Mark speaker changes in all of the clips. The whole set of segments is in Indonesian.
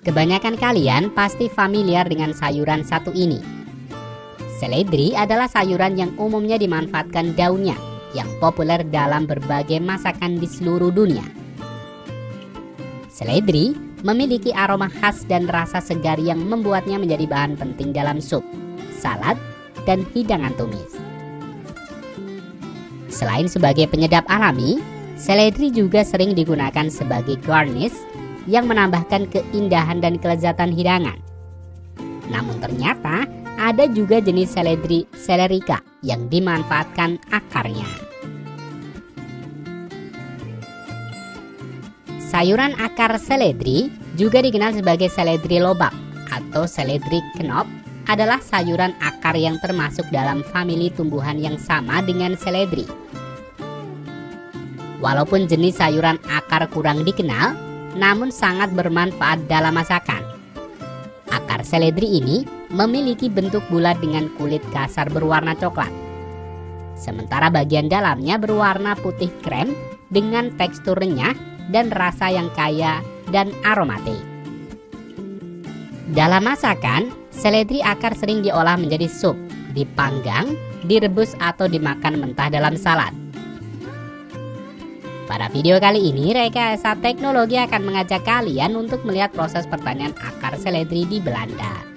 Speaker 1: Kebanyakan kalian pasti familiar dengan sayuran satu ini. Seledri adalah sayuran yang umumnya dimanfaatkan daunnya, yang populer dalam berbagai masakan di seluruh dunia. Seledri memiliki aroma khas dan rasa segar yang membuatnya menjadi bahan penting dalam sup, salad, dan hidangan tumis. Selain sebagai penyedap alami, seledri juga sering digunakan sebagai garnish yang menambahkan keindahan dan kelezatan hidangan. Namun ternyata ada juga jenis seledri celerica yang dimanfaatkan akarnya. Sayuran akar seledri, juga dikenal sebagai seledri lobak atau seledri knop, adalah sayuran akar yang termasuk dalam famili tumbuhan yang sama dengan seledri. Walaupun jenis sayuran akar kurang dikenal, namun sangat bermanfaat dalam masakan. Akar seledri ini memiliki bentuk bulat dengan kulit kasar berwarna coklat. Sementara bagian dalamnya berwarna putih krem dengan tekstur renyah dan rasa yang kaya dan aromatik. Dalam masakan, seledri akar sering diolah menjadi sup, dipanggang, direbus atau dimakan mentah dalam salad. Pada video kali ini, Rekayasa Teknologi akan mengajak kalian untuk melihat proses pertanian akar seledri di Belanda.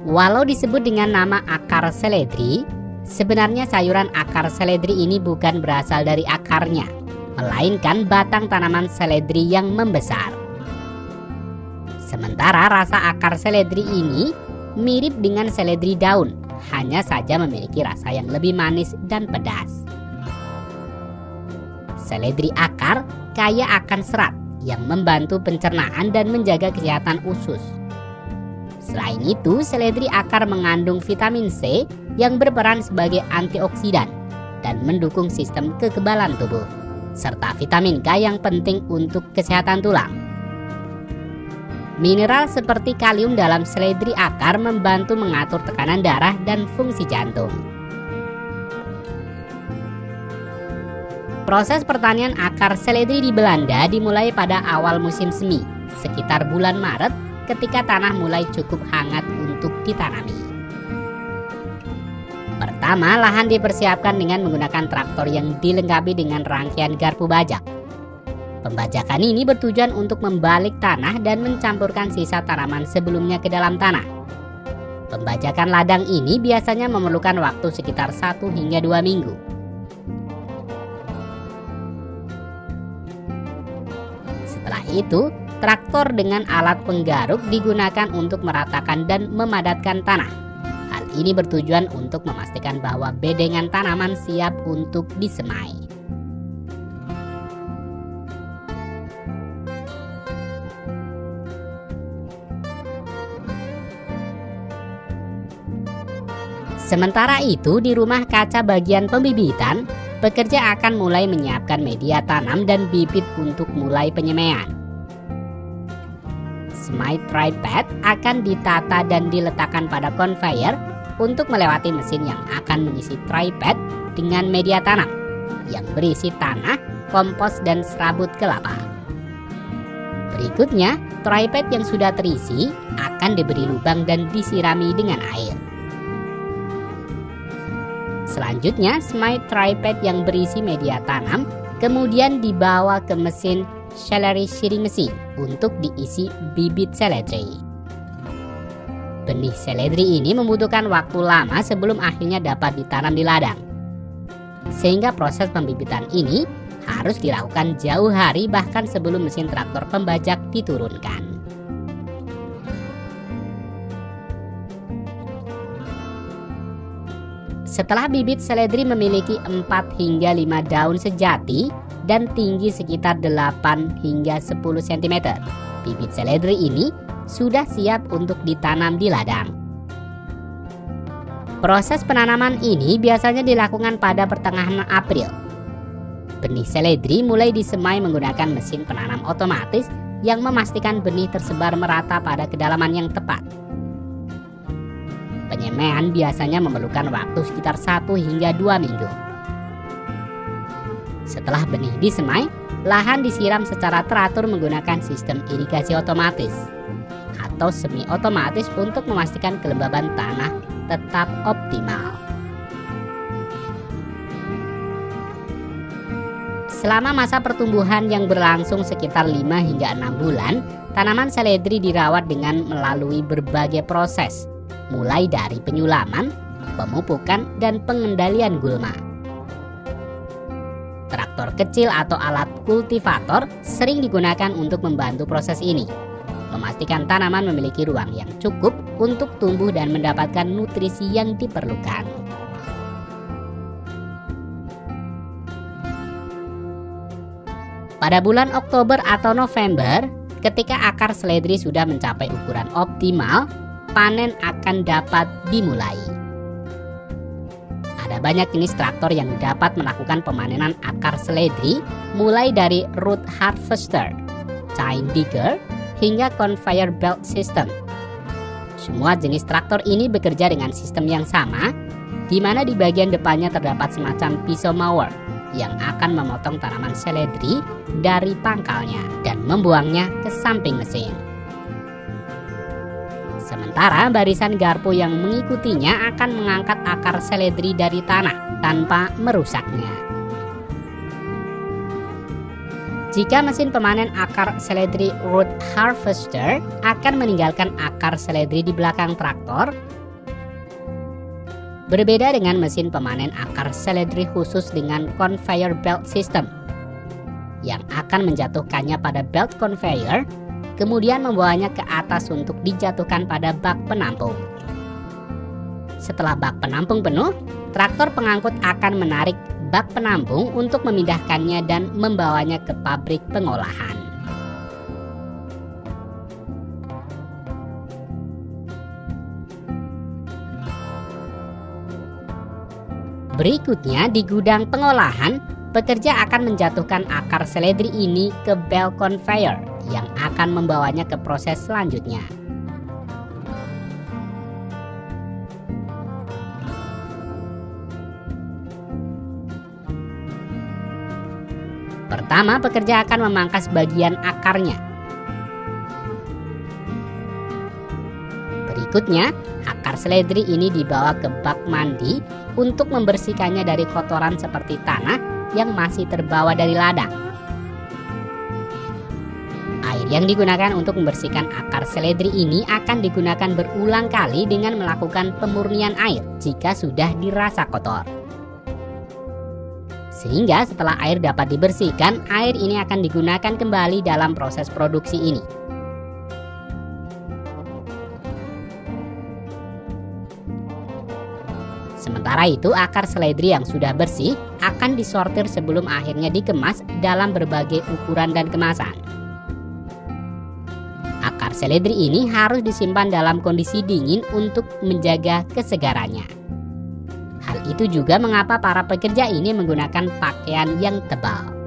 Speaker 1: Walau disebut dengan nama akar seledri, sebenarnya sayuran akar seledri ini bukan berasal dari akarnya, melainkan batang tanaman seledri yang membesar. Sementara rasa akar seledri ini mirip dengan seledri daun, hanya saja memiliki rasa yang lebih manis dan pedas. Seledri akar kaya akan serat yang membantu pencernaan dan menjaga kesehatan usus. Selain itu, seledri akar mengandung vitamin C yang berperan sebagai antioksidan dan mendukung sistem kekebalan tubuh, serta vitamin K yang penting untuk kesehatan tulang. Mineral seperti kalium dalam seledri akar membantu mengatur tekanan darah dan fungsi jantung. Proses pertanian akar seledri di Belanda dimulai pada awal musim semi, sekitar bulan Maret, ketika tanah mulai cukup hangat untuk ditanami. Pertama, lahan dipersiapkan dengan menggunakan traktor yang dilengkapi dengan rangkaian garpu bajak. Pembajakan ini bertujuan untuk membalik tanah dan mencampurkan sisa tanaman sebelumnya ke dalam tanah. Pembajakan ladang ini biasanya memerlukan waktu sekitar 1 hingga 2 minggu. Setelah itu, traktor dengan alat penggaruk digunakan untuk meratakan dan memadatkan tanah. Hal ini bertujuan untuk memastikan bahwa bedengan tanaman siap untuk disemai. Sementara itu, di rumah kaca bagian pembibitan, pekerja akan mulai menyiapkan media tanam dan bibit untuk mulai penyemaian. Semai tripod akan ditata dan diletakkan pada conveyor untuk melewati mesin yang akan mengisi tripod dengan media tanam yang berisi tanah, kompos, dan serabut kelapa. Berikutnya, tripod yang sudah terisi akan diberi lubang dan disirami dengan air. Selanjutnya, semai tripod yang berisi media tanam kemudian dibawa ke mesin seledri shearing mesin untuk diisi bibit seledri. Benih seledri ini membutuhkan waktu lama sebelum akhirnya dapat ditanam di ladang. Sehingga proses pembibitan ini harus dilakukan jauh hari bahkan sebelum mesin traktor pembajak diturunkan. Setelah bibit seledri memiliki 4 hingga 5 daun sejati dan tinggi sekitar 8 hingga 10 cm. Bibit seledri ini sudah siap untuk ditanam di ladang. Proses penanaman ini biasanya dilakukan pada pertengahan April. Benih seledri mulai disemai menggunakan mesin penanam otomatis yang memastikan benih tersebar merata pada kedalaman yang tepat. Penyemaian biasanya memerlukan waktu sekitar 1 hingga 2 minggu. Setelah benih disemai, lahan disiram secara teratur menggunakan sistem irigasi otomatis atau semi otomatis untuk memastikan kelembaban tanah tetap optimal. Selama masa pertumbuhan yang berlangsung sekitar 5 hingga 6 bulan, tanaman seledri dirawat dengan melalui berbagai proses, mulai dari penyulaman, pemupukan, dan pengendalian gulma. Traktor kecil atau alat kultivator sering digunakan untuk membantu proses ini, memastikan tanaman memiliki ruang yang cukup untuk tumbuh dan mendapatkan nutrisi yang diperlukan. Pada bulan Oktober atau November, ketika akar seledri sudah mencapai ukuran optimal, panen akan dapat dimulai. Ada banyak jenis traktor yang dapat melakukan pemanenan akar seledri, mulai dari root harvester, tine digger, hingga conveyor belt system. Semua jenis traktor ini bekerja dengan sistem yang sama, di mana di bagian depannya terdapat semacam pisau mower yang akan memotong tanaman seledri dari pangkalnya dan membuangnya ke samping mesin. Sementara barisan garpu yang mengikutinya akan mengangkat akar seledri dari tanah tanpa merusaknya. Jika mesin pemanen akar seledri root harvester akan meninggalkan akar seledri di belakang traktor, berbeda dengan mesin pemanen akar seledri khusus dengan conveyor belt system yang akan menjatuhkannya pada belt conveyor, kemudian membawanya ke atas untuk dijatuhkan pada bak penampung. Setelah bak penampung penuh, traktor pengangkut akan menarik bak penampung untuk memindahkannya dan membawanya ke pabrik pengolahan. Berikutnya, di gudang pengolahan, pekerja akan menjatuhkan akar seledri ini ke belt conveyor yang akan membawanya ke proses selanjutnya. Pertama, pekerja akan memangkas bagian akarnya. Berikutnya, akar seledri ini dibawa ke bak mandi untuk membersihkannya dari kotoran seperti tanah yang masih terbawa dari ladang. Air yang digunakan untuk membersihkan akar seledri ini akan digunakan berulang kali dengan melakukan pemurnian air jika sudah dirasa kotor. Sehingga setelah air dapat dibersihkan, air ini akan digunakan kembali dalam proses produksi ini. Sementara itu, akar seledri yang sudah bersih akan disortir sebelum akhirnya dikemas dalam berbagai ukuran dan kemasan. Akar seledri ini harus disimpan dalam kondisi dingin untuk menjaga kesegarannya. Hal itu juga mengapa para pekerja ini menggunakan pakaian yang tebal.